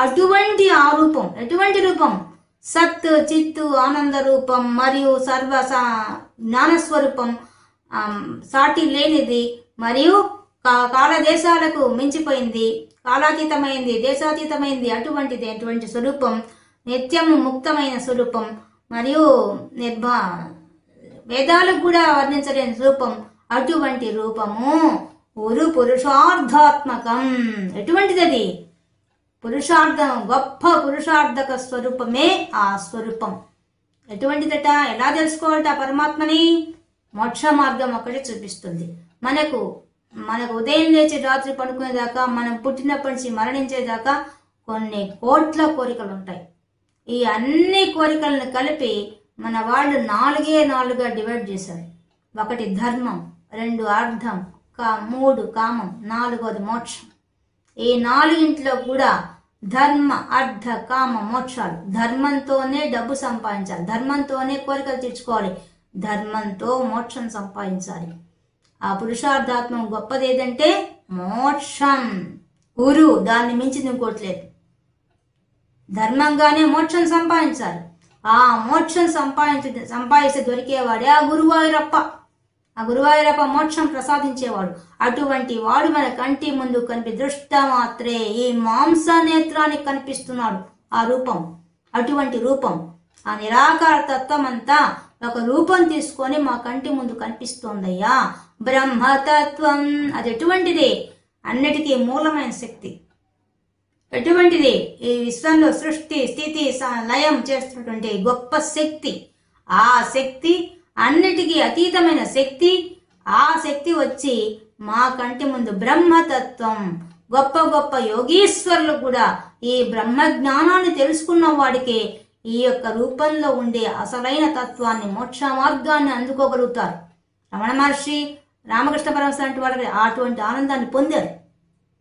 అటువంటి ఆ రూపం, ఎటువంటి రూపం? సత్ చిత్తు ఆనంద రూపం మరియు సర్వ జ్ఞానస్వరూపం, సాటి లేనిది మరియు కాల దేశాలకు మించిపోయింది, కాలాతీతమైంది, దేశాతీతమైంది. అటువంటి స్వరూపం, నిత్యము ముక్తమైన స్వరూపం మరియు వేదాలకు కూడా వర్ణించలేని రూపం. అటువంటి రూపము ఉరు పురుషార్థాత్మకం. ఎటువంటిది అది? పురుషార్థం, గొప్ప పురుషార్థక స్వరూపమే ఆ స్వరూపం. ఎటువంటిదట? ఎలా తెలుసుకోవాలట పరమాత్మని? మోక్ష మార్గం ఒకటి చూపిస్తుంది మనకు. ఉదయం లేచి రాత్రి పడుకునేదాకా, మనం పుట్టినప్పటి నుంచి మరణించేదాకా కొన్ని కోట్ల కోరికలు ఉంటాయి. ఈ అన్ని కోరికలను కలిపి మన వాళ్ళు 4గా డివైడ్ చేశారు. 1 ధర్మం, 2 అర్థం, 3 కామం, 4వది మోక్షం. ఈ 4 కూడా ధర్మ అర్థ కామ మోక్షాలు. ధర్మంతోనే డబ్బు సంపాదించాలి, ధర్మంతోనే కోరికలు తీర్చుకోవాలి, ధర్మంతో మోక్షం సంపాదించాలి. ఆ పురుషార్థాత్మం గొప్పది ఏదంటే మోక్షం. గురు దాన్ని మించింది ఇంకోట్లేదు. ధర్మంగానే మోక్షం సంపాదించాలి. ఆ మోక్షం సంపాదిస్తే దొరికేవాడే ఆ గురువాయూరప్ప. ఆ గురువాయూరప్ప మోక్షం ప్రసాదించేవాడు. అటువంటి వాడు మన కంటి ముందు దృష్ట మాత్రే ఈ మాంస నేత్రానికి కనిపిస్తున్నాడు ఆ రూపం. అటువంటి రూపం, ఆ నిరాకార తత్వం అంతా ఒక రూపం తీసుకొని మా కంటి ముందు కనిపిస్తోందయ్యా. బ్రహ్మతత్వం అది ఎటువంటిది? అన్నిటికీ మూలమైన శక్తి. ఎటువంటిది? ఈ విశ్వంలో సృష్టి స్థితి లయం చేస్తున్నటువంటి గొప్ప శక్తి. ఆ శక్తి అన్నిటికీ అతీతమైన శక్తి. ఆ శక్తి వచ్చి మా కంటి ముందు బ్రహ్మతత్వం. గొప్ప గొప్ప యోగీశ్వరులు కూడా ఈ బ్రహ్మ జ్ఞానాన్ని తెలుసుకున్న వాడికి ఈ యొక్క రూపంలో ఉండే అసలైన తత్వాన్ని, మోక్ష మార్గాన్ని అందుకోగలుగుతారు. రమణ మహర్షి, రామకృష్ణ పరమహంస లాంటి వాళ్ళకి అటువంటి ఆనందాన్ని పొందారు.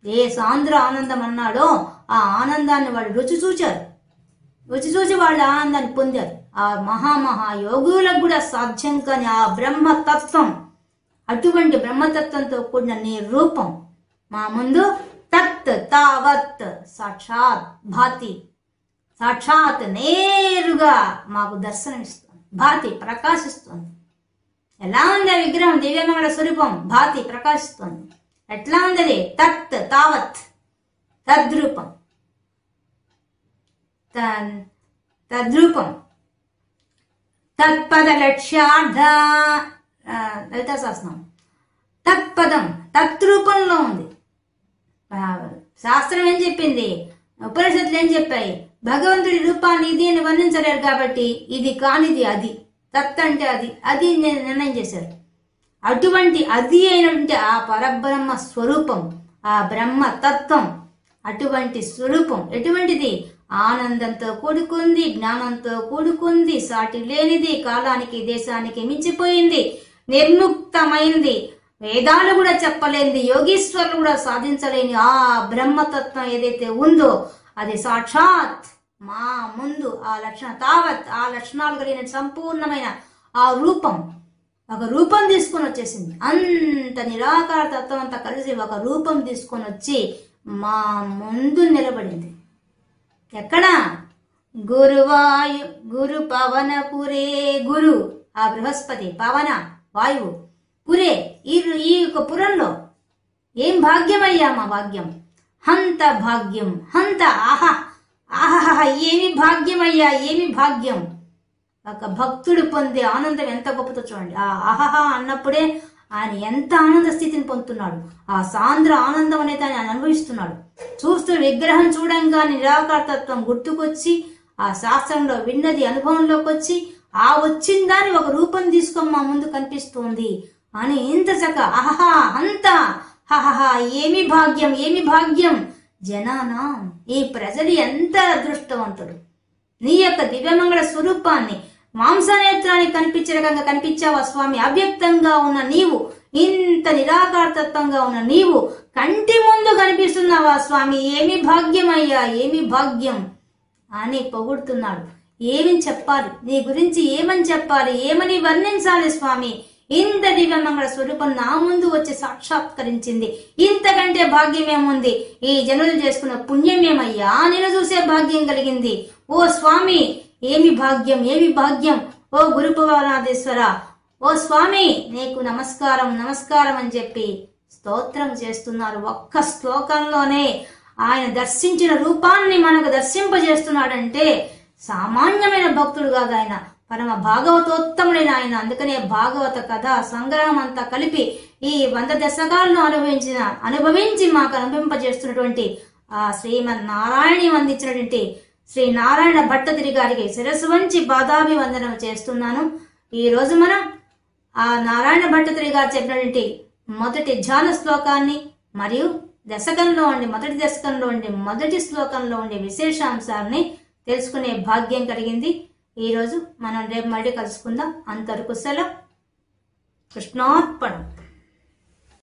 ఏ సాంద్ర ఆనందం అన్నాడో ఆ ఆనందాన్ని వాళ్ళు రుచి చూసి వాళ్ళు ఆనందాన్ని పొందారు. ఆ మహా యోగులకు కూడా సాధ్యం కాని ఆ బ్రహ్మతత్వం, అటువంటి బ్రహ్మతత్వంతో కూడిన నీ రూపం మా ముందు తత్ తావత్ సాక్షాత్ భాతి, సాక్షాత్ నేరుగా మాకు దర్శనమిస్తుంది, భాతి ప్రకాశిస్తుంది. ఎలా ఉంది ఆ విగ్రహం? దివ్యమంగళ స్వరూపం భాతి ప్రకాశిస్తుంది. ఎట్లా ఉంది? తత్ తావత్ తద్రూపం, తద్రూపం. తత్పద లక్ష్యార్థ లలితా శాస్త్రం. తత్పదం తత్రూపంలో ఉంది. శాస్త్రం ఏం చెప్పింది, ఉపనిషత్తులు ఏం చెప్పాయి? భగవంతుడి రూపాన్ని ఇది అని వర్ణించలేరు కాబట్టి ఇది కానిది అది. తత్ అంటే అది నిర్ణయం చేశారు. అటువంటి అది అయినటువంటి ఆ పరబ్రహ్మ స్వరూపం, ఆ బ్రహ్మ తత్వం, అటువంటి స్వరూపం ఎటువంటిది? ఆనందంతో కూడుకుంది, జ్ఞానంతో కూడుకుంది, సాటి లేనిది, కాలానికి దేశానికి మించిపోయింది, నిర్ముక్తమైంది, వేదాలు కూడా చెప్పలేనిది, యోగీశ్వరులు కూడా సాధించలేని ఆ బ్రహ్మతత్వం ఏదైతే ఉందో అది సాక్షాత్ మా ముందు ఆ లక్షణ తావత్, ఆ లక్షణాలు కలిగిన సంపూర్ణమైన ఆ రూపం ఒక రూపం తీసుకొని వచ్చేసింది. అంత నిరాకార తత్వం అంతా కలిసి ఒక రూపం తీసుకొని వచ్చి మా ముందు నిలబడింది. ఎక్కడ? గురు పవనపురే. గురు ఆ బృహస్పతి, పవన వాయువు పురే ఈ యొక్క పురంలో ఏం భాగ్యమయ్యా మా భాగ్యం, హంత భాగ్యం, హంత ఆహా ఆహా ఏమి భాగ్యమయ్యా, ఏమి భాగ్యం. ఒక భక్తుడు పొందే ఆనందం ఎంత గొప్పతో చూడండి. ఆ ఆహా అన్నప్పుడే ఆయన ఎంత ఆనంద స్థితిని పొందుతున్నాడు. ఆ సాంద్ర ఆనందం అనేది ఆయన అనుభవిస్తున్నాడు. చూస్తూ విగ్రహం చూడంగానే నిరాకారతత్వం గుర్తుకొచ్చి, ఆ శాస్త్రంలో విన్నది అనుభవంలోకి వచ్చి, ఆ వచ్చిన దాన్ని ఒక రూపం తీసుకొని మా ముందు కనిపిస్తోంది అని ఇంత చక్క ఆహా అంత హహహా ఏమి భాగ్యం, ఏమి భాగ్యం. జనానా ఈ ప్రజలు ఎంత అదృష్టవంతుడు. నీ యొక్క దివ్యమంగళ స్వరూపాన్ని మాంసనేత్రానికి కనిపించే రకంగా కనిపించావా స్వామి. అవ్యక్తంగా ఉన్న నీవు, ఇంత నిరాకారతత్వంగా ఉన్న నీవు కంటి ముందు కనిపిస్తున్నావా స్వామి. ఏమి భాగ్యమయ్యా, ఏమి భాగ్యం అని పొగుడుతున్నాడు. ఏమి చెప్పాలి నీ గురించి, ఏమని చెప్పాలి, ఏమని వర్ణించాలి స్వామి. ఇంత దివ్యమంగళ స్వరూపం నా ముందు వచ్చి సాక్షాత్కరించింది. ఇంతకంటే భాగ్యమేముంది. ఈ జనులు చేసుకున్న పుణ్యమేమయ్యా నేను చూసే భాగ్యం కలిగింది. ఓ స్వామి ఏమి భాగ్యం, ఏమి భాగ్యం. ఓ గురుపవనాథేశ్వర, ఓ స్వామి నీకు నమస్కారం, నమస్కారం అని చెప్పి స్తోత్రం చేస్తున్నారు. ఒక్క శ్లోకంలోనే ఆయన దర్శించిన రూపాన్ని మనకు దర్శింపజేస్తున్నాడంటే సామాన్యమైన భక్తుడు కాదు ఆయన, పరమ భాగవతోత్తముడైన ఆయన. అందుకనే భాగవత కథ సంగ్రహం అంతా కలిపి ఈ 100 దశకాలను అనుభవించి మాకు అనుభవింపజేస్తున్నటువంటి ఆ శ్రీమన్నారాయణి అందించినటువంటి శ్రీ నారాయణ భట్టతిరి గారికి శిరస్సు వంచి పాదాభివందనం చేస్తున్నాను. ఈ రోజు మనం ఆ నారాయణ భట్టతిరి గారు చెప్పినటువంటి మొదటి ధ్యాన శ్లోకాన్ని మరియు మొదటి దశకంలో ఉండి మొదటి శ్లోకంలో ఉండే విశేషాంశాలని తెలుసుకునే భాగ్యం కలిగింది. ఈ రోజు మనం రేపు మళ్ళీ కలుసుకుందాం. అంతవరకు సెలవు. కృష్ణార్పణం.